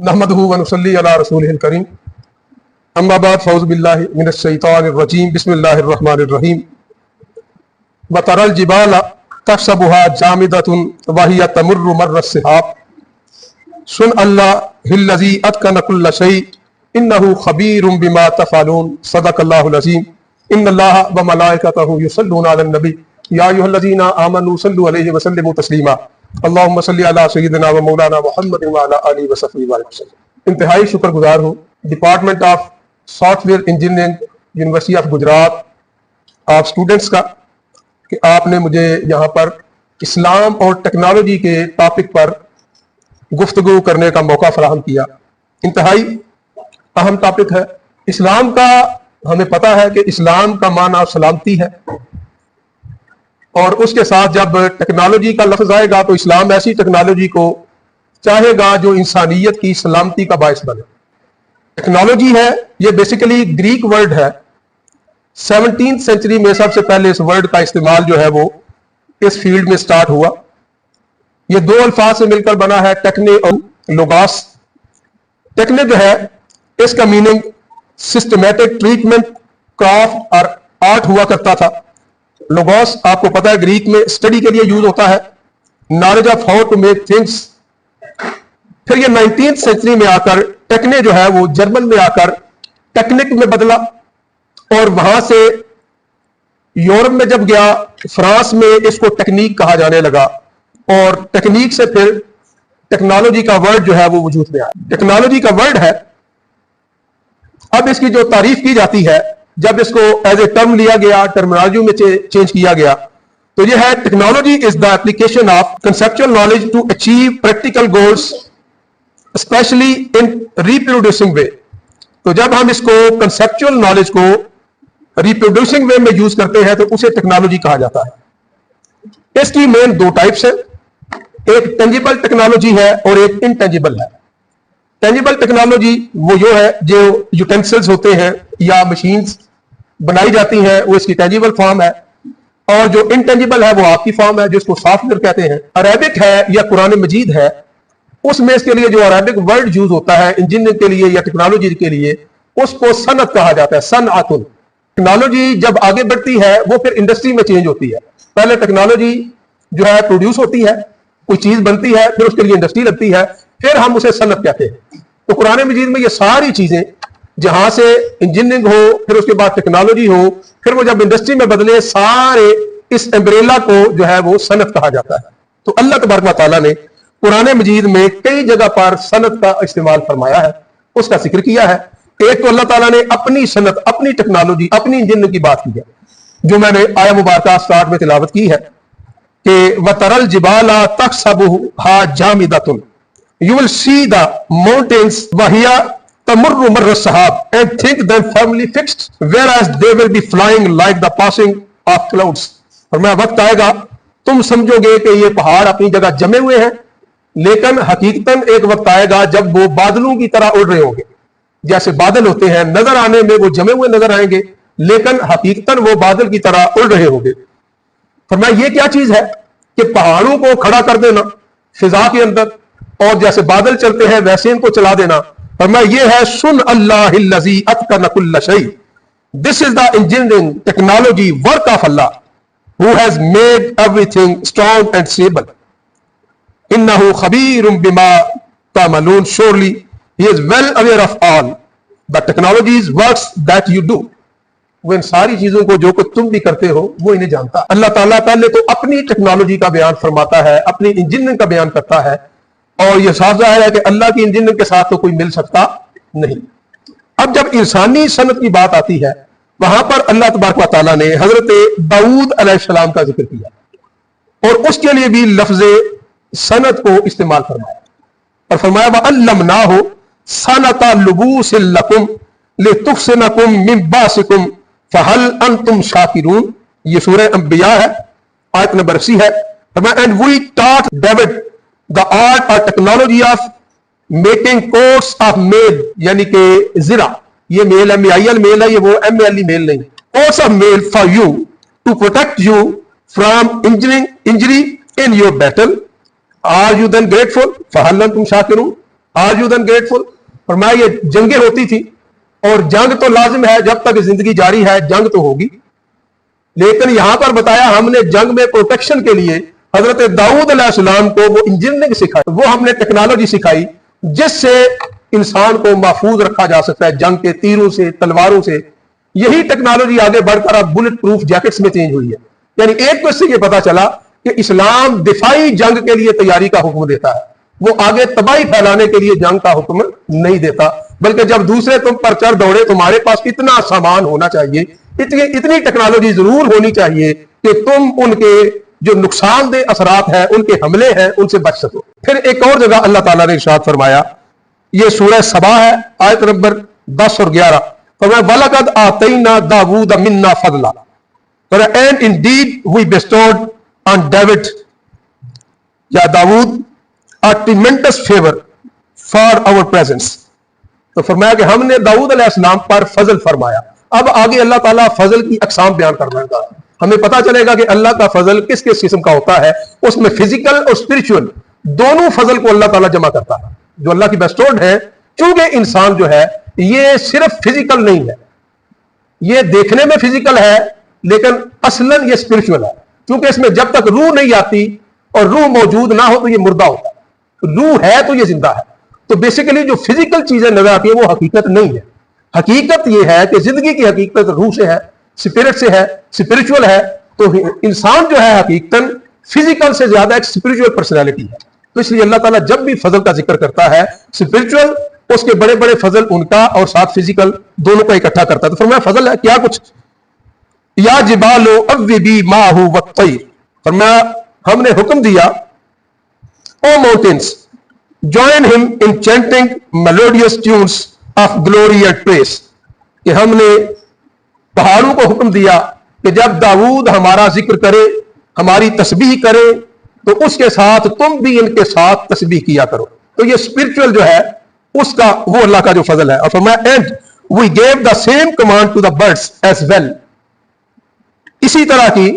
नहमदुहु व नुसल्ली अला रसूलिहिल करीम अम्मा बाद फौज़ बिल्लाहि मिनश शैतानिर रजीम बिस्मिल्लाहिर रहमानिर रहीम व तरल जिबाला तहसबुहा जामिदतुन व हिया तमुर्रु मर्रस सिहाब सुन अल्लाहिल्लज़ी अतक़न कुल्ल शै इन्नहु खबीरुम बिमा तफ़अलून सदक़ल्लाहुल अज़ीम इन्नल्लाहा व मलाइकतहु युसल्लूना अलन नबी या अय्युहल्लज़ीना आमनू सल्लु अलैहि व सल्लिमू तस्लीमा अल्लाहुम्मा सल्लि अला सय्यिदिना व मौलाना मुहम्मद व अला आलिहि व सहबिहि वसल्लम। इंतहाई शुक्रगुजार हूँ department of software engineering university of Gujarat आप स्टूडेंट्स का कि आपने मुझे यहाँ पर इस्लाम और टेक्नोलॉजी के टॉपिक पर गुफ्तगू करने का मौका फराहम किया। इंतहाई अहम टॉपिक है इस्लाम का। हमें पता है कि इस्लाम का माना सलामती है और उसके साथ जब टेक्नोलॉजी का लफ्ज आएगा तो इस्लाम ऐसी टेक्नोलॉजी को चाहेगा जो इंसानियत की सलामती का बायस बने। टेक्नोलॉजी है ये बेसिकली ग्रीक वर्ड है। 17th सेंचुरी में सबसे पहले इस वर्ड का इस्तेमाल जो है वो इस फील्ड में स्टार्ट हुआ। ये दो अल्फाज से मिलकर बना है टेक्ने और लोगास। टेक्ने जो है इसका मीनिंग सिस्टमैटिक ट्रीटमेंट क्राफ्ट और आर्ट हुआ करता था। लोगोस आपको पता है ग्रीक में स्टडी के लिए यूज होता है, knowledge of how to make things. फिर ये 19th सेंचुरी में आकर टेक्ने जो है वो जर्मन में आकर टेक्निक में बदला और वहां से यूरोप में जब गया फ्रांस में इसको टेक्निक कहा जाने लगा और टेक्निक से फिर टेक्नोलॉजी का वर्ड जो है वो वजूद में आया। टेक्नोलॉजी का वर्ड है। अब इसकी जो तारीफ की जाती है जब इसको एज ए टर्म लिया गया, टर्मिनोलॉजी में चेंज किया गया तो यह है technology is the application of conceptual knowledge to achieve practical goals specially in reproducing way. तो जब हम इसको कंसेप्चुअल नॉलेज को रिप्रोड्यूसिंग वे में यूज करते हैं तो उसे टेक्नोलॉजी कहा जाता है। इसकी मेन दो टाइप्स है, एक टेंजिबल टेक्नोलॉजी है और एक इनटेंजिबल है। टेंजिबल टेक्नोलॉजी वो जो है जो यूटेंसिल्स होते हैं या मशीन्स बनाई जाती हैं वो इसकी टेंजिबल फॉर्म है और जो इनटेंजिबल है वो आपकी फॉर्म है जिसको सॉफ्टवेयर कहते हैं। अरेबिक है या कुरान मजीद है उसमें इसके लिए जो अरेबिक वर्ड यूज होता है इंजीनियरिंग के लिए या टेक्नोलॉजी के लिए उसको सनत कहा जाता है। सनअतुन। टेक्नोलॉजी जब आगे बढ़ती है वो फिर इंडस्ट्री में चेंज होती है। पहले टेक्नोलॉजी जो है प्रोड्यूस होती है, कोई चीज बनती है, फिर उसके लिए इंडस्ट्री लगती है, फिर हम उसे सनत कहते हैं। तो कुरान मजीद में ये सारी चीजें जहां से इंजीनियरिंग हो फिर उसके बाद टेक्नोलॉजी हो फिर वो जब इंडस्ट्री में बदले सारे इस एम्ब्रेला को जो है वो सनत कहा जाता है। तो अल्लाह तबारक व तआला ने कुरान मजीद में कई जगह पर सनत का इस्तेमाल फरमाया है, उसका जिक्र किया है। एक तो अल्लाह ताला ने अपनी सनत, अपनी टेक्नोलॉजी, अपनी इंजीनियरिंग की बात की है जो मैंने आया मुबारका स्टार्ट में तिलावत की है कि वतरल जिबाला तहसबुहा जामिदतुन you will see the mountains wahiya tamurru marra sahab and think them firmly fixed whereas they will be flying like the passing of clouds। और मैं वक्त आएगा तुम समझोगे कि ये पहाड़ अपनी जगह जमे हुए हैं लेकिन हकीकतन एक वक्त आएगा जब वो बादलों की तरह उड़ रहे होंगे। जैसे बादल होते हैं नजर आने में वो जमे हुए नजर आएंगे लेकिन हकीकतन वो बादल की तरह उड़ रहे होंगे। और मैं ये क्या चीज है कि पहाड़ों को खड़ा कर देना फिजा के अंदर और जैसे बादल चलते हैं वैसे इनको चला देना। और मैं ये है सुन अल्लाहिल्लज़ी अतक़न कुल्ल शै। This is the engineering technology work of अल्लाह who has made everything strong and stable. इन्नहु खबीरुम बिमा तामलून। Surely he is well aware of all the technologies works that you do. वो इन सारी चीजों को जो कुछ तुम भी करते हो वो इन्हें जानता। अल्लाह ताला पहले तो अपनी टेक्नोलॉजी का बयान फरमाता है, अपनी इंजीनियरिंग का बयान करता है और यह साफ जाहिर है कि अल्लाह की इंजीनियरिंग के साथ तो कोई मिल सकता नहीं। अब जब इंसानी सनत की बात आती है वहां पर अल्लाह तबारक व तआला ने हजरत दाऊद अलैहिस्सलाम का जिक्र किया और उसके लिए भी लफ्ज सनत को इस्तेमाल फरमाया और फरमाया वअल्लमनाहु सनता लुबूसिल लकुम लितुहसिनकुम मिन बासिकुम फहल अंतुम शाकिरून। ये सूरह अंबिया है, आयत नंबर 80 है। And we taught David the art or technology of making coats of mail यानी कि जिरा, ये मेल MEIL मेल है, ये वो MALE मेल नहीं। coats of mail for you to protect you from injury in your battle। are you then grateful? फहल अंतुम शाकिरून। Are you then grateful? फरमाया ये जंगें होती थी और जंग तो लाजिम है, जब तक जिंदगी जारी है जंग तो होगी, लेकिन यहां पर बताया हमने जंग में प्रोटेक्शन के लिए हजरत दाऊद अलैहिस्सलाम को वो इंजीनियरिंग सिखाई, वो हमने टेक्नोलॉजी सिखाई जिससे इंसान को महफूज रखा जा सकता है जंग के तीरों से, तलवारों से। यही टेक्नोलॉजी आगे बढ़कर अब बुलेट प्रूफ जैकेट्स में चेंज हुई है। यानी एक तो इससे ये पता चला कि इस्लाम दिफाई जंग के लिए तैयारी का हुक्म देता है, वो आगे तबाही फैलाने के लिए जंग का हुक्म नहीं देता, बल्कि जब दूसरे तुम पर चढ़ दौड़े तुम्हारे पास इतना सामान होना चाहिए, इतनी टेक्नोलॉजी जरूर होनी चाहिए कि तुम उनके जो नुकसानदेह असरात हैं, उनके हमले हैं, उनसे बच सको। फिर एक और जगह अल्लाह ताला ने इरशाद फरमाया, ये सूरह सबा है, आयत नंबर 10 और 11, फरमाया वलकद आतैना दाऊद मिन्ना फदला and indeed we bestowed on David या दाऊद a tremendous favor for our presence। तो फरमाया कि हमने दाऊद अलैहिस्सलाम पर फजल फरमाया। अब आगे अल्लाह ताला फजल की अकसाम बयान करना है, हमें पता चलेगा कि अल्लाह का फजल किस किस किस्म का होता है, उसमें फिजिकल और स्पिरिचुअल दोनों फजल को अल्लाह ताला जमा करता है जो अल्लाह की बेस्टोर्ड है। चूंकि इंसान जो है ये सिर्फ फिजिकल नहीं है, ये देखने में फिजिकल है लेकिन असलन ये स्पिरिचुअल है, क्योंकि इसमें जब तक रूह नहीं आती और रूह मौजूद ना हो तो ये मुर्दा होता है, रूह है तो ये जिंदा है। तो बेसिकली जो फिजिकल चीजें नजर आती है वो हकीकत नहीं है। हकीकत ये है कि जिंदगी की हकीकत रूह से है, स्पिरिट से है, स्पिरिचुअल है। तो इंसान जो है हकीकतन फिजिकल से ज्यादा एक स्पिरिचुअल पर्सनैलिटी है। तो इसलिए अल्लाह ताला जब भी फजल का जिक्र करता है, स्पिरिचुअल उसके बड़े बड़े फजल उनका और साथ फिजिकल दोनों का इकट्ठा करता है। तो फरमाया फजल है क्या कुछ, या जिबालो अव्विबी माहू वत्तैर, फरमाया हमने हुक्म दिया ओ mountains join him in chanting melodious tunes of glory and praise, कि हमने पहाड़ों को हुक्म दिया कि जब दाऊद हमारा जिक्र करे, हमारी तस्बीह करे, तो उसके साथ तुम भी इनके साथ तस्बीह किया करो। तो ये स्पिरिचुअल जो है उसका वो अल्लाह का जो फजल है। और फरमाया and we gave the same command to the birds as well, इसी तरह की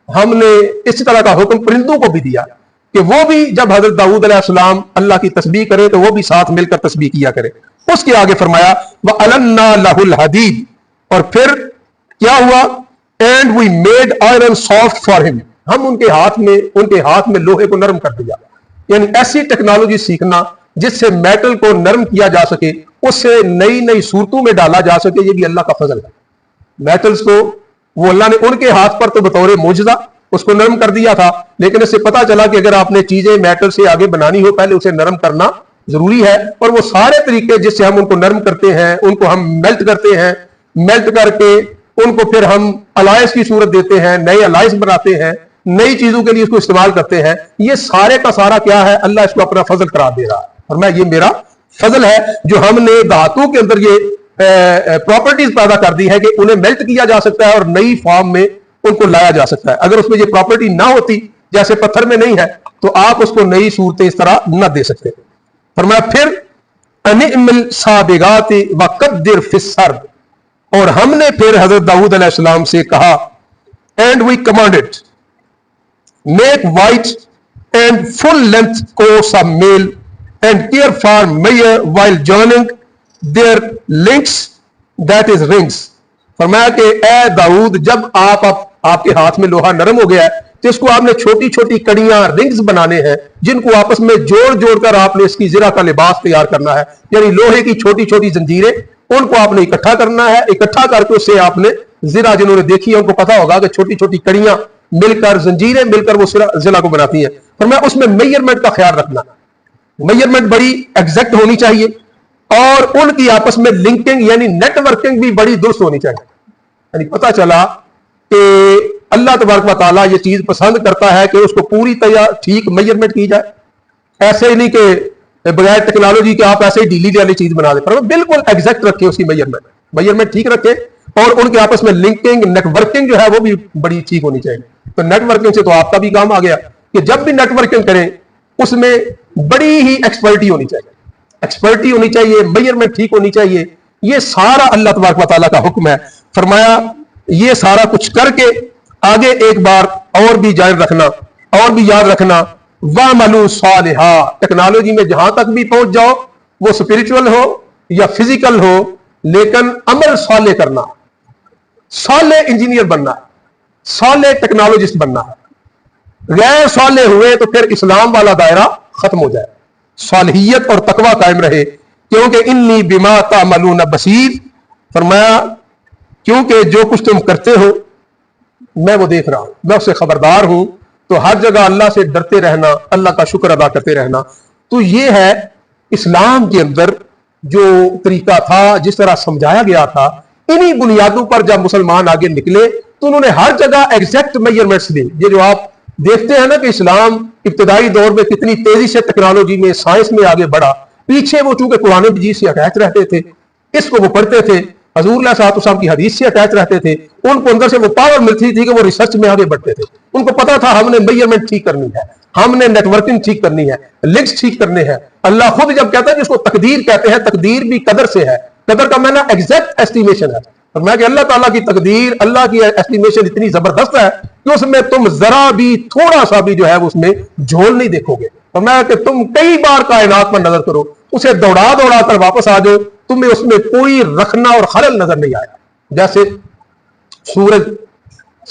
हमने इसी तरह का हुक्म परिंदों को भी दिया कि वो भी जब हजरत दाऊद अलैहिस्सलाम अल्लाह की तस्बीह करे तो वो भी साथ मिलकर तस्बीह किया करे। उसके आगे फरमाया व अलन्ना लहुल हदीद, और फिर क्या हुआ, and we made iron soft for him, हम उनके हाथ में लोहे को नरम कर दिया। यानी ऐसी टेक्नोलॉजी सीखना जिससे मेटल को नरम किया जा सके, उससे नई नई सूरतों में डाला जा सके, ये भी अल्लाह का फजल है। मेटल्स को वो अल्लाह ने उनके हाथ पर तो बतौर मोजज़ा उसको नरम कर दिया था, लेकिन इससे पता चला कि अगर आपने चीजें मेटल से आगे बनानी हो पहले उसे नरम करना जरूरी है। और वो सारे तरीके जिससे हम उनको नरम करते हैं, उनको हम मेल्ट करते हैं, मेल्ट करके उनको फिर हम अलायंस की सूरत देते हैं, नए अलायंस बनाते हैं, नई चीजों के लिए इसको इस्तेमाल करते हैं। ये सारे का सारा क्या है, अल्लाह इसको अपना फजल करार दे रहा है। और मैं ये मेरा फजल है जो हमने धातुओं के अंदर ये प्रॉपर्टीज पैदा कर दी है कि उन्हें मेल्ट किया जा सकता है और नई फॉर्म में उनको लाया जा सकता है। अगर उसमें ये प्रॉपर्टी ना होती, जैसे पत्थर में नहीं है, तो आप उसको नई सूरतें इस तरह न दे सकते। फरमाया फिर अनिमिल साबिगाति व कद्दिर फिस सर्द, और हमने फिर हजरत दाऊद अलैहिस्सलाम से कहा and we commanded make white and full length course of mail and care for measure while joining their links that is rings. फरमाया कि ए दाऊद जब आपके हाथ में लोहा नरम हो गया है तो इसको आपने छोटी छोटी कड़ियां रिंग्स बनाने हैं, जिनको आपस में जोड़ जोड़कर आपने इसकी जिरा का लिबास तैयार करना है। यानी लोहे की छोटी छोटी जंजीरें, उनको आपने इकट्ठा करना है, इकट्ठा करके उससे आपने जिरा, जिन्होंने देखी है उनको पता होगा कि छोटी छोटी कड़ियां मिलकर, जंजीरें मिलकर वो जिला को बनाती है। फरमाया उसमें मेजरमेंट का ख्याल रखना, मेजरमेंट बड़ी एग्जैक्ट होनी चाहिए और उनकी आपस में लिंकिंग यानी नेटवर्किंग भी बड़ी दुरुस्त होनी चाहिए। यानी पता चला कि अल्लाह तबारक व तआला ये चीज पसंद करता है कि उसको पूरी तरह ठीक मेजरमेंट की जाए। ऐसे ही नहीं कि बगैर टेक्नोलॉजी के आप ऐसे ही ढीली वाली चीज बना दे, पर बिल्कुल एग्जैक्ट रखे उसकी मेजरमेंट ठीक रखे और उनके आपस में लिंकिंग, नेटवर्किंग जो है वो भी बड़ी ठीक होनी चाहिए। तो नेटवर्किंग से तो आपका भी काम आ गया कि जब भी नेटवर्किंग करें उसमें बड़ी ही एक्सपर्टी होनी चाहिए, मेजरमेंट ठीक होनी चाहिए। ये सारा अल्लाह तबारक व तआला का हुक्म है। फरमाया ये सारा कुछ करके आगे एक बार और भी जान रखना और भी याद रखना, वामलू सालिहा, टेक्नोलॉजी में जहां तक भी पहुंच जाओ وہ स्पिरिचुअल हो या फिजिकल हो, लेकिन अमल साले करना, साले इंजीनियर बनना, साले टेक्नोलॉजिस्ट बनना है। गैर साले हुए तो फिर इस्लाम वाला दायरा खत्म हो जाए। सालहियत और तकवा कायम रहे, क्योंकि इन्नी बिमा तामलून बसीर, फरमाया क्योंकि जो कुछ तुम करते हो मैं वो देख रहा हूं, मैं उससे खबरदार हूं। तो हर जगह अल्लाह से डरते रहना, अल्लाह का शुक्र अदा करते रहना। तो ये है इस्लाम के अंदर जो तरीका था, जिस तरह समझाया गया था। इन्हीं बुनियादों पर जब मुसलमान आगे निकले तो उन्होंने हर जगह एग्जैक्ट मेजरमेंट्स दी। ये जो आप देखते हैं ना कि इस्लाम इब्तदाई दौर में कितनी तेजी से टेक्नोलॉजी में, साइंस में आगे बढ़ा, पीछे वो चूंकि कुरान मजीद से अटैच रहते थे, इसको वो पढ़ते थे, हजूर साहब की हदीस से अटैच रहते थे, उनको अंदर से वो पावर मिलती थी कि वो रिसर्च में आगे बढ़ते थे। उनको पता था हमने मेजरमेंट ठीक करनी है, हमने नेटवर्किंग ठीक करनी है, लिंक्स ठीक करने हैं। अल्लाह खुद जब कहता है जिसको तकदीर कहते हैं, तकदीर भी कदर से है। कदर का माना एग्जैक्ट एस्टिमेशन है। और मैं कि अल्लाह ताला की तकदीर, अल्लाह की एस्टिमेशन इतनी जबरदस्त है कि उसमें तुम जरा भी, थोड़ा सा भी जो है उसमें झोल नहीं देखोगे। और मैं कि तुम कई बार कायनात पर नजर करो, उसे दौड़ा दौड़ा कर वापस आ जाओ, तुम्हें उसमें कोई रखना और खलल नजर नहीं आया। जैसे सूरज,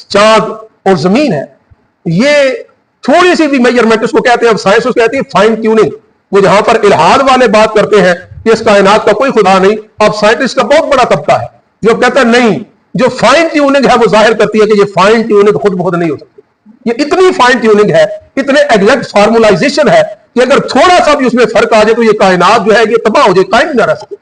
चांद और जमीन है, ये थोड़ी सी भी मेजरमेंट उसको कहते हैं, साइंस उसको कहती है फाइन ट्यूनिंग। वो जहां पर इल्हाद वाले बात करते हैं कि इस कायनात का कोई खुदा नहीं, अब साइंटिस्ट का बहुत बड़ा तबका है जो कहता है नहीं, जो फाइन ट्यूनिंग है वो जाहिर करती है कि ये फाइन ट्यूनिंग खुद बहुत नहीं हो सकती। ये इतनी फाइन ट्यूनिंग है, इतने एग्जैक्ट फार्मुलाइजेशन है कि अगर थोड़ा सा भी उसमें फर्क आ जाए तो ये कायनात जो है ये तबाह हो जाए, कायम ना रह सके।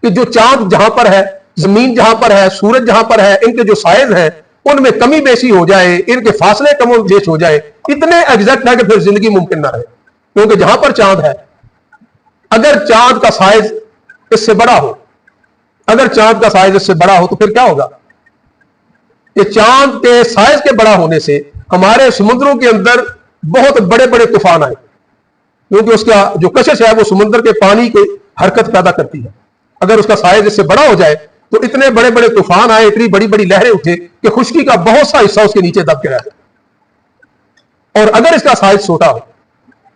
कि जो चांद जहां पर है, जमीन जहां पर है, सूरज जहां पर है, इनके जो साइज है उनमें कमी बेशी हो जाए, इनके फासले कम बेश हो जाए, इतने एग्जैक्ट है कि फिर जिंदगी मुमकिन ना रहे। क्योंकि जहां पर चांद है, अगर चांद का साइज इससे बड़ा हो, अगर चांद का साइज इससे बड़ा हो तो फिर क्या होगा? कि चांद के साइज के बड़ा होने से हमारे समुद्रों के अंदर बहुत बड़े बड़े तूफान आए, क्योंकि उसका जो कशिश है वो समुद्र के पानी की हरकत पैदा करती है। अगर उसका साइज इससे बड़ा हो जाए तो इतने बड़े बड़े तूफान आए, इतनी बड़ी बड़ी लहरें उठे कि खुश्की का बहुत सा हिस्सा उसके नीचे दब के रह जाए। और अगर इसका साइज छोटा हो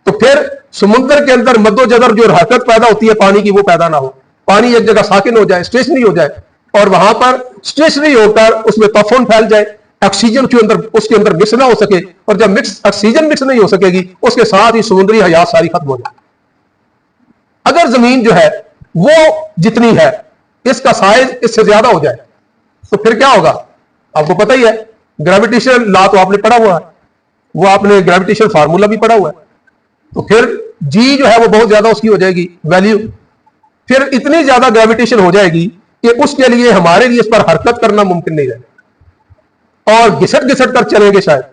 तो फिर समुद्र के अंदर मद्दोजदर जो हरकत पैदा होती है पानी की, वो पैदा ना हो, पानी एक जगह साकिन हो जाए, स्टेशनरी हो जाए, और वहां पर स्टेशनरी होकर उसमें तूफान फैल जाए, ऑक्सीजन के अंदर उसके अंदर मिक्स ना हो सके, और जब ऑक्सीजन मिक्स नहीं हो सकेगी उसके साथ ही समुद्री हयात सारी खत्म हो जाए। अगर जमीन जो है वो जितनी है, इसका साइज इससे ज्यादा हो जाए तो फिर क्या होगा? आपको पता ही है, ग्रेविटेशन लॉ तो आपने पढ़ा हुआ है, वो आपने ग्रेविटेशन फार्मूला भी पढ़ा हुआ है। तो फिर जी जो है वो बहुत ज्यादा उसकी हो जाएगी वैल्यू, फिर इतनी ज्यादा ग्रेविटेशन हो जाएगी कि उसके लिए हमारे लिए इस पर हरकत करना मुमकिन नहीं रहेगा, और घिसट घिसट कर चलेंगे, शायद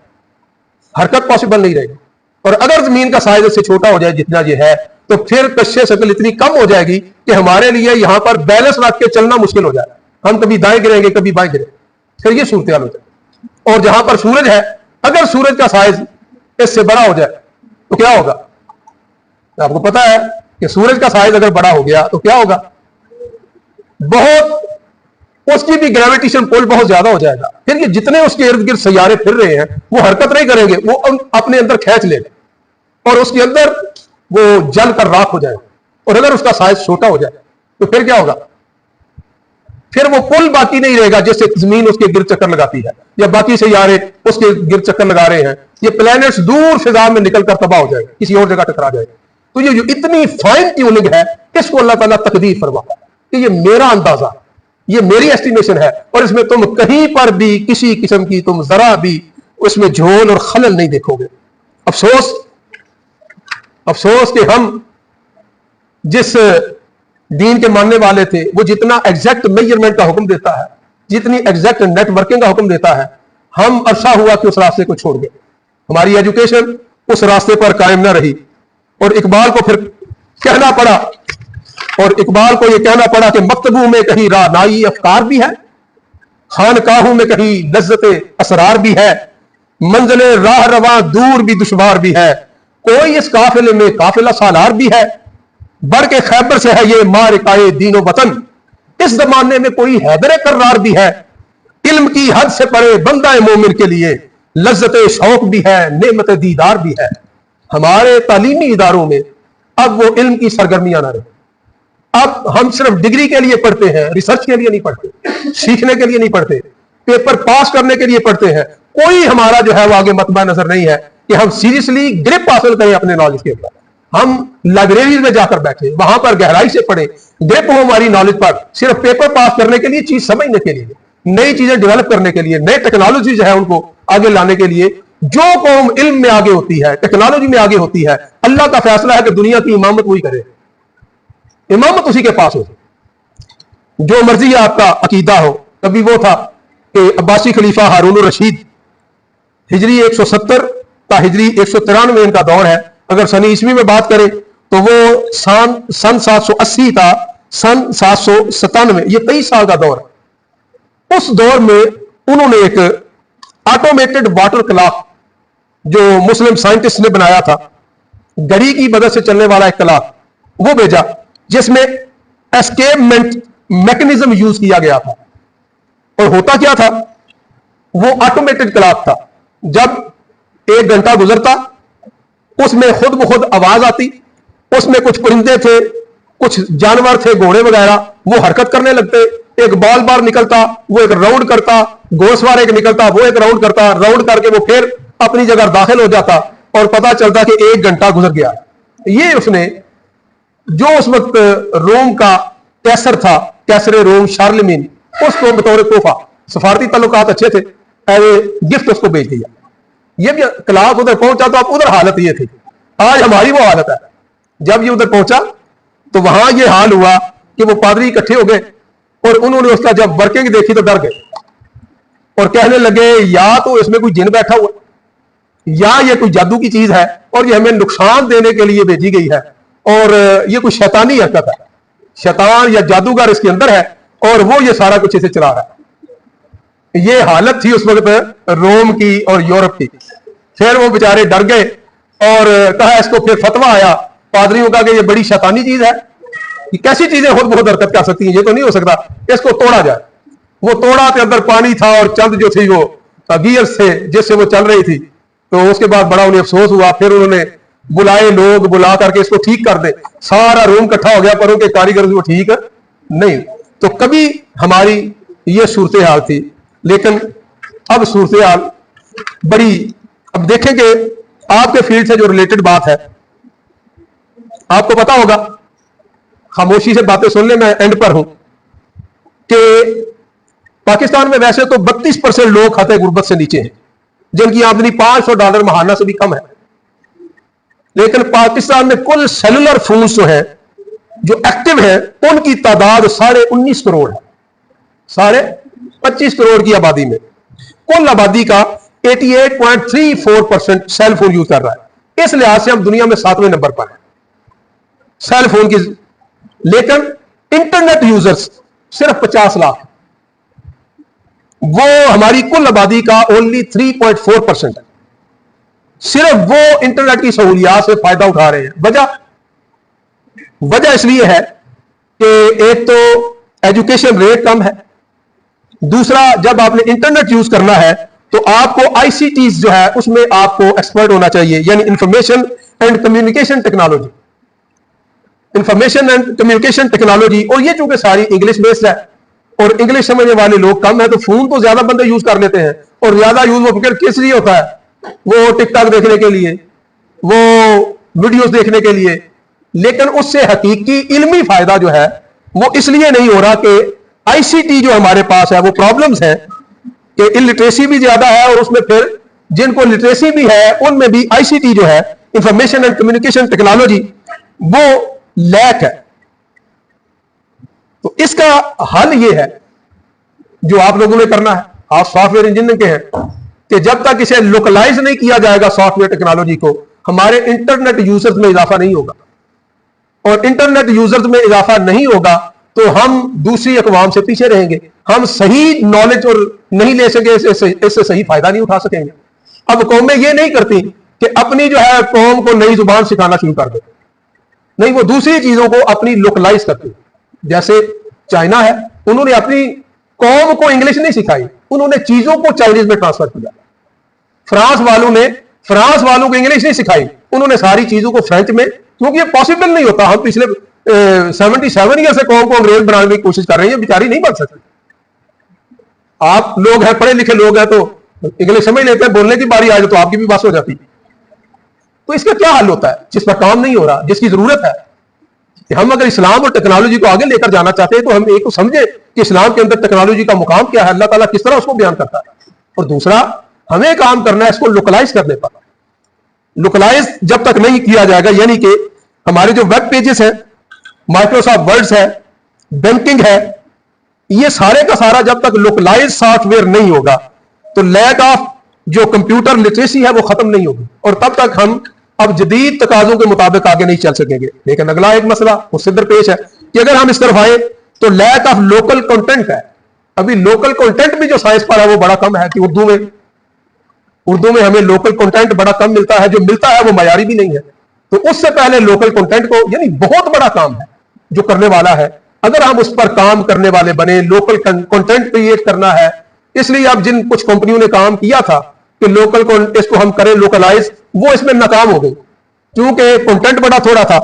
हरकत पॉसिबल नहीं रहेगी। और अगर जमीन का साइज इससे छोटा हो जाए जितना ये है, तो फिर कश्शे शक्ल इतनी कम हो जाएगी कि हमारे लिए यहां पर बैलेंस रख के चलना मुश्किल हो जाए, हम कभी दाएं गिरेंगे कभी बाएं गिरेंगे, फिर ये सूरत हाल हो जाए। और जहां पर सूरज है, अगर सूरज का साइज इससे बड़ा हो जाए तो क्या होगा? आपको पता है कि सूरज का साइज अगर बड़ा हो गया तो क्या होगा? बहुत, उसकी भी ग्रेविटेशन पुल बहुत ज्यादा हो जाएगा। फिर ये जितने उसके इर्द गिर्द सैयारे फिर रहे हैं वो हरकत नहीं करेंगे, वो अपने अंदर खींच लेंगे और उसके अंदर वो जल कर राख हो जाए। और अगर उसका साइज छोटा हो जाए तो फिर क्या होगा? फिर वो पुल बाकी नहीं रहेगा जिससे जमीन उसके गिर्द चक्कर लगाती है, या बाकी सैयारे उसके गिर्द चक्कर लगा रहे हैं, ये प्लैनेट्स दूर फिजा में निकलकर तबाह हो जाएगा, किसी और जगह टकरा जाएगा। तो ये जो इतनी फाइन ट्यूनिंग है, इसको अल्लाह ताला तकदीर फरमाता है कि ये मेरा अंदाजा, ये मेरी एस्टिमेशन है, और इसमें तुम कहीं पर भी किसी किस्म की तुम जरा भी उसमें झोल और खलल नहीं देखोगे। अफसोस कि हम जिस दीन के मानने वाले थे वो जितना एग्जैक्ट मेजरमेंट का हुक्म देता है, जितनी एग्जैक्ट नेटवर्किंग का हुक्म देता है, हम अरसा हुआ कि उस रास्ते को छोड़ गए। हमारी एजुकेशन उस रास्ते पर कायम न रही, और इकबाल को फिर कहना पड़ा, और इकबाल को यह कहना पड़ा कि मकतबों में कहीं रानाई अफकार भी है, खानकाहों में कहीं लज्जते असरार भी है, मंजिले राह रवा दूर भी दुश्वार भी है, कोई इस काफिले में काफिला सालार भी है, बढ़ के खैबर से है ये मारिकाए दीनो वतन, इस जमाने में कोई हैदर कर्रार भी है, इल्म की हद से परे बंदा मोमिन के लिए लज्जत शौक भी है, नेमत दीदार भी है। हमारे तालीमी इदारों में अब वो इल्म की सरगर्मियां ना रही, اب ہم صرف ڈگری کے لیے پڑھتے ہیں، ریسرچ کے لیے نہیں پڑھتے، سیکھنے کے لیے نہیں پڑھتے، پیپر پاس کرنے کے لیے پڑھتے ہیں. کوئی ہمارا جو ہے وہ آگے مطمع نظر نہیں ہے کہ ہم سیریسلی گرپ حاصل کریں اپنے نالج کے اوپر. ہم لائبریریز میں جا کر بیٹھے، وہاں پر گہرائی سے پڑھیں، گرپ ہو ہماری نالج پر، صرف پیپر پاس کرنے کے لیے، چیز سمجھنے کے لیے، نئی چیزیں ڈیولپ کرنے کے لیے، نئے ٹیکنالوجی جو ہے ان کو آگے لانے کے لیے. جو قوم علم میں آگے ہوتی ہے، ٹیکنالوجی میں آگے ہوتی ہے، اللہ کا فیصلہ ہے کہ دنیا کی امامت وہی کرے، امامت اسی کے پاس ہو. جو مرضی آپ کا عقیدہ ہو. کبھی وہ تھا کہ عباسی خلیفہ ہارون الرشید ہجری 170 تا ہجری 193 ان کا دور ہے. اگر سن عیسوی میں بات کریں تو وہ سن 780 تا سن 797، یہ 23 سال کا دور ہے. اس دور میں انہوں نے ایک آٹومیٹڈ واٹر کلاک جو مسلم سائنٹسٹ نے بنایا تھا، گھڑی کی مدد سے چلنے والا ایک کلاک، وہ بھیجا جس میں اسکیپمنٹ میکنزم یوز کیا گیا تھا. اور ہوتا کیا تھا، وہ آٹومیٹڈ کلاک تھا. جب 1 گھنٹہ گزرتا اس میں خود بخود آواز آتی، اس میں کچھ پرندے تھے، کچھ جانور تھے، گھوڑے وغیرہ، وہ حرکت کرنے لگتے. ایک بال بار نکلتا، وہ ایک راؤنڈ کرتا، گھوڑ سوار ایک نکلتا، وہ ایک راؤنڈ کرتا، راؤنڈ کر کے وہ پھر اپنی جگہ داخل ہو جاتا اور پتا چلتا کہ 1 گھنٹہ گزر گیا. یہ اس نے جو اس وقت روم کا کیسر تھا، کیسر روم شارلمین، اس کو بطور تحفہ، سفارتی تعلقات اچھے تھے، گفٹ اس کو بھیج دیا. یہ بھی کلاک ادھر پہنچا تو اب ادھر حالت یہ تھی. آج ہماری وہ حالت ہے. جب یہ ادھر پہنچا تو وہاں یہ حال ہوا کہ وہ پادری اکٹھے ہو گئے اور انہوں نے اس کا جب ورکنگ دیکھی تو ڈر گئے اور کہنے لگے یا تو اس میں کوئی جن بیٹھا ہوا یا یہ کوئی جادو کی چیز ہے اور یہ ہمیں نقصان دینے کے لیے بھیجی گئی ہے اور یہ کوئی شیطانی حرکت ہے، شیطان یا جادوگر اس کے اندر ہے اور وہ یہ سارا کچھ اسے چلا رہا ہے. یہ حالت تھی اس وقت روم کی اور یورپ کی. پھر وہ بیچارے ڈر گئے اور کہا، اس کو پھر فتویٰ آیا پادریوں کا کہ یہ بڑی شیطانی چیز ہے، یہ کیسی چیزیں خود بہت حرکت کر سکتی ہیں، یہ تو نہیں ہو سکتا، اس کو توڑا جائے. وہ توڑا کے اندر پانی تھا اور چند جو تھی وہ گیئرز تھے جس سے وہ چل رہی تھی. تو اس کے بعد بڑا انہیں افسوس ہوا. پھر انہوں نے بلائے لوگ، بلا کر کے اس کو ٹھیک کر دے. سارا روم اکٹھا ہو گیا پر ان کے کاریگر وہ ٹھیک نہیں. تو کبھی ہماری یہ صورتحال تھی، لیکن اب صورتحال بڑی، اب دیکھیں کہ آپ کے فیلڈ سے جو ریلیٹڈ بات ہے، آپ کو پتا ہوگا، خاموشی سے باتیں سن لیں، میں اینڈ پر ہوں، کہ پاکستان میں ویسے تو 32% لوگ خطے غربت سے نیچے ہیں، جن کی آمدنی $500 ماہانہ سے بھی کم ہے. لیکن پاکستان میں کل سیلولر فونز جو ہیں، جو ایکٹیو ہیں، ان کی تعداد 19.5 کروڑ ہے. 25 کروڑ کی آبادی میں کل آبادی کا 88.34% سیل فون یوز کر رہا ہے. اس لحاظ سے ہم دنیا میں 7ویں نمبر پر ہیں سیل فون کی. لیکن انٹرنیٹ یوزرز صرف 50 لاکھ، وہ ہماری کل آبادی کا اونلی 3.4% ہے. صرف وہ انٹرنیٹ کی سہولیات سے فائدہ اٹھا رہے ہیں. وجہ اس لیے ہے کہ ایک تو ایجوکیشن ریٹ کم ہے، دوسرا جب آپ نے انٹرنیٹ یوز کرنا ہے تو آپ کو آئی سی ٹیز جو ہے اس میں آپ کو ایکسپرٹ ہونا چاہیے، یعنی information and communication technology. Information and communication technology, اور یہ چونکہ ساری انگلش بیسڈ ہے اور انگلش سمجھنے والے لوگ کم ہیں تو فون تو زیادہ بندے یوز کر لیتے ہیں. اور زیادہ یوز وہ فکر کس لیے ہوتا ہے، وہ ٹک ٹاک دیکھنے کے لیے، وہ ویڈیوز دیکھنے کے لیے. لیکن اس سے حقیقی علمی فائدہ جو ہے وہ اس لیے نہیں ہو رہا کہ آئی سی ٹی جو ہمارے پاس ہے وہ پرابلمز ہیں کہ الٹریسی بھی زیادہ ہے، اور اس میں پھر جن کو لٹریسی بھی ہے ان میں بھی آئی سی ٹی جو ہے، انفارمیشن اینڈ کمیونیکیشن ٹیکنالوجی، وہ لیک ہے. تو اس کا حل یہ ہے جو آپ لوگوں نے کرنا ہے، آپ سافٹ ویئر انجینئر کے ہیں، کہ جب تک اسے لوکلائز نہیں کیا جائے گا سافٹ ویئر ٹیکنالوجی کو، ہمارے انٹرنیٹ یوزرز میں اضافہ نہیں ہوگا. اور انٹرنیٹ یوزرز میں اضافہ نہیں ہوگا تو ہم دوسری اقوام سے پیچھے رہیں گے. ہم صحیح نالج اور نہیں لے سکے، اس سے صحیح فائدہ نہیں اٹھا سکیں گے. اب قومیں یہ نہیں کرتی کہ اپنی جو ہے قوم کو نئی زبان سکھانا شروع کر دے، نہیں، وہ دوسری چیزوں کو اپنی لوکلائز کرتی. جیسے چائنا ہے، انہوں نے اپنی قوم کو انگلش نہیں سکھائی، انہوں نے چیزوں کو چائنیز میں ٹرانسفر کیا. فرانس والوں کو انگلش نہیں سکھائی، انہوں نے ساری چیزوں کو فرینچ میں، کیونکہ یہ پاسبل نہیں ہوتا. ہم پچھلے 77 ईयर से कौम को अंग्रेज बनाने की कोशिश कर रही है, बेचारी नहीं बन सकती। आप लोग हैं, पढ़े लिखे लोग हैं, तो इंग्लिश समझ लेते हैं, बोलने की बारी आ जाए तो आपकी भी बस हो जाती। तो इसका क्या हल होता है? जिस पर काम नहीं हो रहा, जिसकी जरूरत है कि हम अगर इस्लाम और टेक्नोलॉजी को आगे लेकर जाना चाहते हैं तो हम एक तो समझे कि इस्लाम के अंदर टेक्नोलॉजी का मुकाम क्या है, अल्लाह ताला किस तरह उसको बयान करता है, और दूसरा हमें काम करना है इसको लोकलाइज करने पर। लोकलाइज जब तक नहीं किया जाएगा, यानी कि हमारे जो वेब पेजेस हैं, माइक्रोसॉफ्ट वर्ड्स है, बैंकिंग है, ये सारे का सारा जब तक लोकलाइज सॉफ्टवेयर नहीं होगा तो लैक ऑफ जो कंप्यूटर लिटरेसी है वो खत्म नहीं होगी, और तब तक हम अब जदीद तकाजों के मुताबिक आगे नहीं चल सकेंगे। लेकिन अगला एक मसला उससे दरपेश है कि अगर हम इस तरफ आए तो लैक ऑफ लोकल कंटेंट है। अभी लोकल कंटेंट भी जो साइंस पर है वो बड़ा कम है, कि उर्दू में हमें लोकल कंटेंट बड़ा कम मिलता है, जो मिलता है वो मयारी भी नहीं है। तो उससे पहले लोकल कंटेंट को, यानी बहुत बड़ा काम है जो करने वाला है, अगर हम उस पर काम करने वाले बने, लोकल कंटेंट क्रिएट करना है। इसलिए अब जिन कुछ कंपनियों ने काम किया था कि लोकल इसको हम करें लोकलाइज, वो इसमें नाकाम हो गई क्योंकि कंटेंट बड़ा थोड़ा था।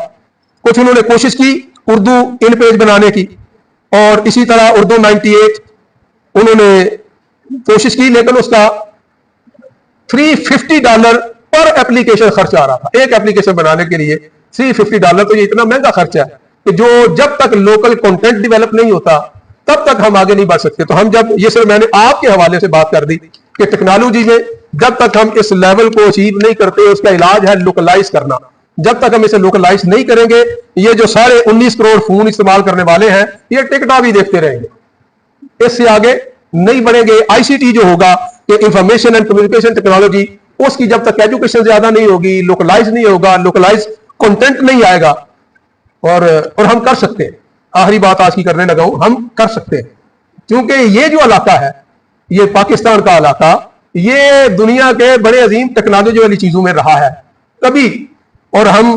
कुछ उन्होंने कोशिश की उर्दू इन पेज बनाने की, और इसी तरह उर्दू 98 उन्होंने कोशिश की, लेकिन उसका $350 पर एप्लीकेशन खर्च आ रहा था। एक एप्लीकेशन बनाने के लिए $350, तो ये इतना महंगा खर्च है कि जो जब तक लोकल कंटेंट डेवलप नहीं होता तब तक हम आगे नहीं बढ़ सकते। तो हम जब ये सिर्फ मैंने आपके हवाले से बात कर दी कि टेक्नोलॉजी में जब तक हम इस लेवल को अचीव नहीं करते, उसका इलाज है लोकलाइज करना। जब तक हम इसे लोकलाइज नहीं करेंगे, ये जो सारे 19 करोड़ फोन इस्तेमाल करने वाले हैं ये टिकटॉक ही देखते रहेंगे, इससे आगे नहीं बढ़ेंगे। आईसीटी जो होगा कि इंफॉर्मेशन एंड कम्युनिकेशन टेक्नोलॉजी, उसकी जब तक एजुकेशन ज्यादा नहीं होगी, लोकलाइज नहीं होगा, लोकलाइज कंटेंट नहीं आएगा, और हम कर सकते हैं। आखिरी बात आज की करने लगा हूं, हम कर सकते हैं क्योंकि ये जो इलाका है, ये पाकिस्तान का इलाका, ये दुनिया के बड़े अजीम टेक्नोलॉजी वाली चीजों में रहा है कभी, और हम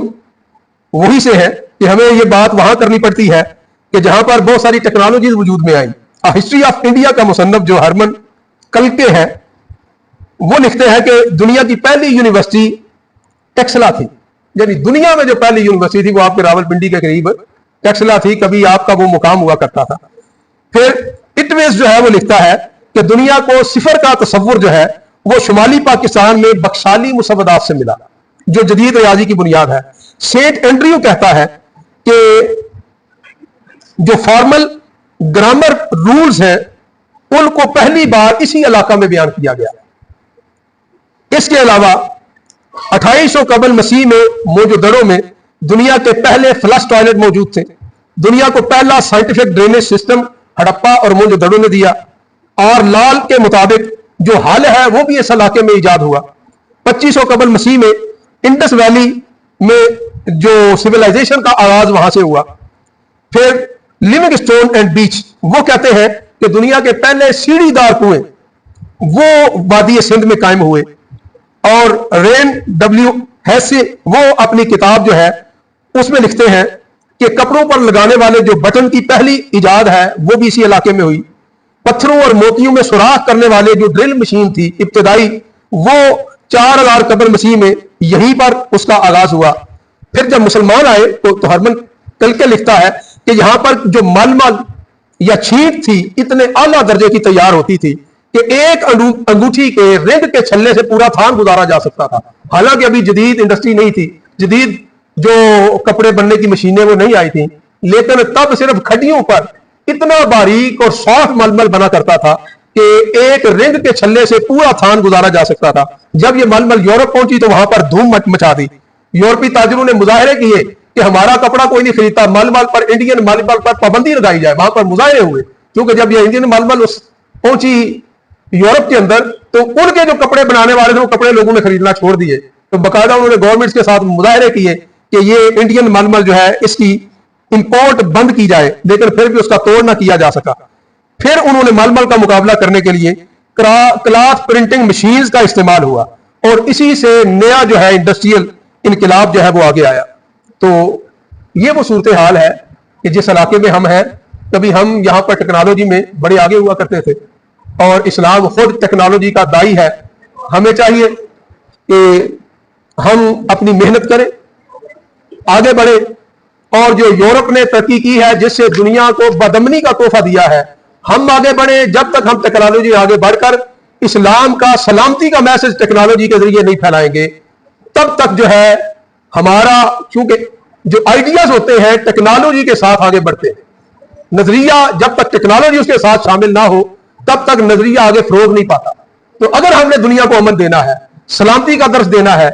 वहीं से हैं कि हमें ये बात वहां करनी पड़ती है कि जहां पर बहुत सारी टेक्नोलॉजी वजूद में आई। हिस्ट्री ऑफ इंडिया का मुसन्नफ जो हरमन कलके है, वो लिखते हैं कि दुनिया की पहली यूनिवर्सिटी टेक्सला थी, यानी दुनिया में जो पहली यूनिवर्सिटी थी वो आपके रावलपिंडी के करीब टेक्सला थी, कभी आपका वो मुकाम हुआ करता था। फिर इटवेस जो है वो लिखता है कि दुनिया को सिफर का तस्वुर जो है वो शुमाली पाकिस्तान में बख्शाली मुसवदात से मिला, जो जदीद रियाजी की बुनियाद है। सेंट एंड्रयू कहता है कि जो फॉर्मल ग्रामर रूल्स हैं उनको पहली बार इसी इलाका में बयान किया गया। इसके अलावा 2800 कबल मसीह में मोजोदड़ों में दुनिया के पहले फ्लश टॉयलेट मौजूद थे। दुनिया को पहला साइंटिफिक ड्रेनेज सिस्टम हड़प्पा और मोजोदड़ों ने दिया, और लाल के मुताबिक जो हल है वो भी इस इलाके में इजाद हुआ। 2500 कबल मसीह में इंडस वैली में जो सिविलाइजेशन का आगाज वहां से हुआ। फिर लिविंगस्टोन एंड बीच वो कहते हैं कि दुनिया के पहले सीढ़ीदार कुएं वो वादी सिंध में कायम हुए। और रेन डब्ल्यू हैसे वो अपनी किताब जो है उसमें लिखते हैं कि कपड़ों पर लगाने वाले जो बटन की पहली इजाद है वो भी इसी इलाके में हुई। पत्थरों और मोतियों में सुराख करने वाले जो ड्रिल मशीन थी इब्तदाई, वो 4000 कबल मसीह में यहीं पर उसका आगाज हुआ। फिर जब मुसलमान आए तो हरमन कलके लिखता है कि यहां पर जो मलमल या छींट थी इतने आला दर्जे की तैयार होती थी कि एक अंगूठी के रिंग के छल्ले से पूरा थान गुजारा जा सकता था। हालांकि अभी जदीद इंडस्ट्री नहीं थी, जदीद जो कपड़े बनने की मशीनें वो नहीं आई थी, लेकिन तब सिर्फ खड्डियों पर इतना बारीक और सॉफ्ट मलमल बना करता था कि एक रिंग के छल्ले से पूरा थान गुजारा जा सकता था। जब ये मलमल यूरोप पहुंची तो वहां पर धूम मचा दी। यूरोपीय ताजिरों ने मुजाहरे किए कि हमारा कपड़ा कोई नहीं खरीदता, मलमल पर, इंडियन मलमल पर पाबंदी लगाई जाए। वहां पर मुजाहरे हुए क्योंकि जब ये इंडियन मलमल पहुंची यूरोप के अंदर तो उनके जो कपड़े बनाने वाले थे वो कपड़े लोगों ने खरीदना छोड़ दिए। तो बाकायदा उन्होंने गवर्नमेंट के साथ मुजाहरे किए कि ये इंडियन मलमल जो है इसकी इंपोर्ट बंद की जाए, लेकिन फिर भी उसका तोड़ ना किया जा सका। फिर उन्होंने मलमल का मुकाबला करने के लिए क्लॉथ प्रिंटिंग मशीन्स का इस्तेमाल हुआ, और इसी से नया जो है इंडस्ट्रियल इनकलाब जो है वो आगे आया। तो ये वो सूरत हाल है कि जिस इलाके में हम हैं, कभी हम यहाँ पर टेक्नोलॉजी में बड़े आगे हुआ करते थे, और इस्लाम खुद टेक्नोलॉजी का दाई है। हमें चाहिए कि हम अपनी मेहनत करें, आगे बढ़े, اور جو यूरोप ने तरक्की की है, जिससे दुनिया को बदअमनी का तोहफा दिया है, हम आगे बढ़े। जब तक हम टेक्नोलॉजी आगे बढ़कर इस्लाम का, सलामती का मैसेज टेक्नोलॉजी के जरिए नहीं फैलाएंगे, तब तक जो है हमारा, क्योंकि जो आइडियाज होते हैं टेक्नोलॉजी के साथ आगे बढ़ते हैं, नजरिया जब तक टेक्नोलॉजी उसके साथ शामिल ना हो तब तक नजरिया आगे फरोग नहीं पाता। तो अगर हमने दुनिया को अमन देना है, सलामती का दर्श देना है,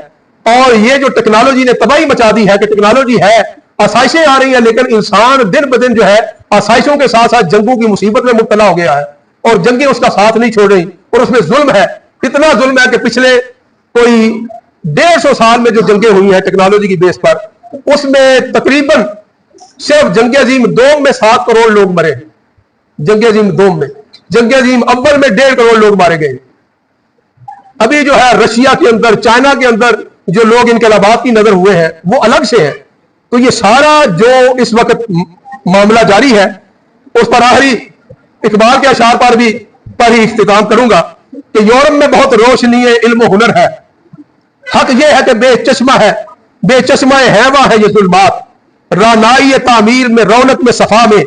और ये जो टेक्नोलॉजी ने तबाही मचा दी है कि टेक्नोलॉजी है, आसाइशें आ रही हैं, लेकिन इंसान दिन ब दिन जो है आसाइशों के साथ साथ जंगों की मुसीबत में मुब्तला हो गया है, और जंगें उसका साथ नहीं छोड़ रही, और उसमें जुल्म है, इतना जुल्म है कि पिछले कोई 150 साल में जो जंगें हुई हैं टेक्नोलॉजी की बेस पर, उसमें तकरीबन सिर्फ जंग अजीम दोम में 7 करोड़ लोग मरे। जंग अजीम दोम में, जंग अजीम अव्वल में 1.5 करोड़ लोग मारे गए। अभी जो है रशिया के अंदर, चाइना के अंदर जो लोग इनकलाबात की नजर हुए हैं वो अलग से है। तो ये सारा जो इस वक्त मामला जारी है, उस पर आखिरी इकबाल के अशार पर ही इख्तिताम करूंगा कि यूरोप में बहुत रोशनी है, इल्म हुनर है, हक ये है कि बेचश्मा है, बेचश्मा है वह है ये जुल्मात, रानाई तामीर में, रौनक में, सफा में,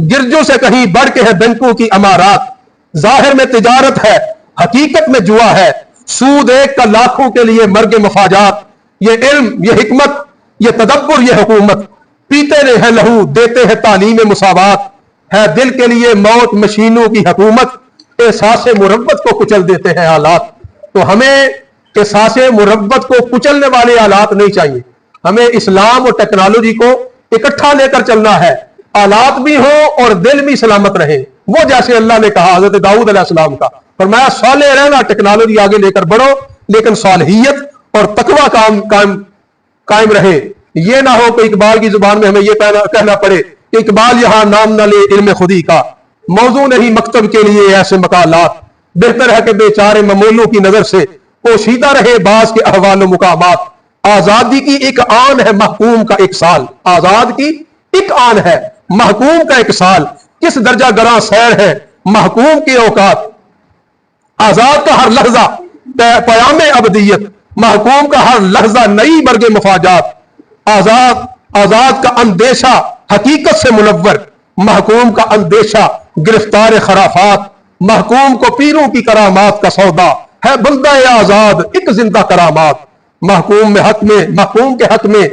गिरजों से कहीं बढ़ के है बैंकों की अमारात, जाहिर में तिजारत है, हकीकत में जुआ है, सूद एक का लाखों के लिए मर्ग मफाजात, ये इल्म, ये हिकमत, ये तदब्बुर, ये हुकूमत, पीते ने है लहू, देते हैं तालीम मुसावात, है दिल के लिए मौत, मशीनों की हुकूमत, एहसास मुरब्बत को कुचल देते हैं हालात। तो हमें एहसास मुरब्बत को कुचलने वाले हालात नहीं चाहिए, हमें इस्लाम और टेक्नोलॉजी को इकट्ठा लेकर चलना है, हालात भी हो और दिल भी सलामत रहे। वो जैसे अल्लाह ने कहा हजरत दाऊद अलैहिस्सलाम का, फरमाया साले रहना, टेक्नोलॉजी आगे लेकर बढ़ो, लेकिन सालिहियत और तकवा कायम रहे। ये ना हो कि इकबाल की जुबान में हमें ये कहना पड़े कि इकबाल यहां नाम न ले इल्म खुदी का, मौजू नहीं मकतब के लिए ऐसे मकालात, बेहतर है कि बेचारे ममूलों की नजर से पोशीदा रहे बाज के अहवाल मुकामात। आजादी की एक आन है, महकूम का एक साल, आजाद की एक आन है, महकूम का एक साल, किस दर्जा गरा सैर है महकूम की औकात। आजाद का हर लहजा पयामे अबदियत, महकूम का हर लहजा नई बरगे मफाजात। आजाद का अंदेशा हकीकत से मुनव्वर, महकूम का अंदेशा गिरफ्तार खराफात। महकूम को पीरों की करामात का सौदा है, बंदा आजाद एक जिंदा करामात। महकूम के हक में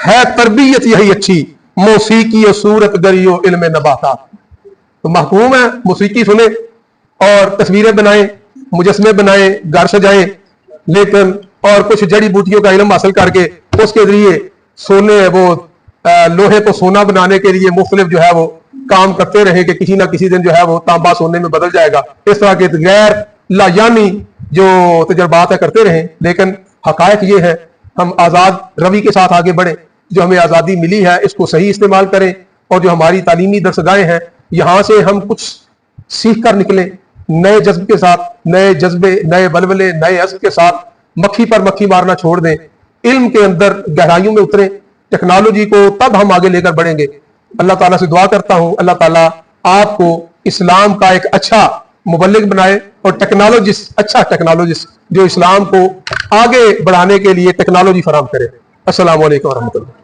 है तरबियत यही अच्छी, मौसीकी सूरत गरियो इल्म नबातात। तो महकूम है, मौसीकी सुने और तस्वीरें बनाए, मुजस्मे बनाए, घर सजाए, लेकिन और कुछ जड़ी बूटियों का इल्म हासिल करके उसके जरिए सोने, वो लोहे को सोना बनाने के लिए मुख्तलिफ जो है वो काम करते रहे कि किसी ना किसी दिन जो है वो तांबा सोने में बदल जाएगा। इस तरह के गैर लायानी जो तजर्बात है करते रहे, लेकिन हकायक ये है हम आज़ाद रवि के साथ आगे बढ़े। जो हमें आज़ादी मिली है इसको सही इस्तेमाल करें, और जो हमारी तालीमी दरसगाहें हैं यहाँ से हम कुछ सीख कर निकले, नए जज्ब के साथ, नए जज्बे, नए बलबले, नए अज़्म के साथ मक्खी पर मक्खी मारना छोड़ दें, इल्म के अंदर गहराइयों में उतरें, टेक्नोलॉजी को तब हम आगे लेकर बढ़ेंगे। अल्लाह ताला से दुआ करता हूँ अल्लाह ताला आपको इस्लाम का एक अच्छा मुबल्लिग बनाए और अच्छा टेक्नोलॉजिस्ट जो इस्लाम को आगे बढ़ाने के लिए टेक्नोलॉजी फराहम करे। अस्सलामु अलैकुम व रहमतुल्लाह।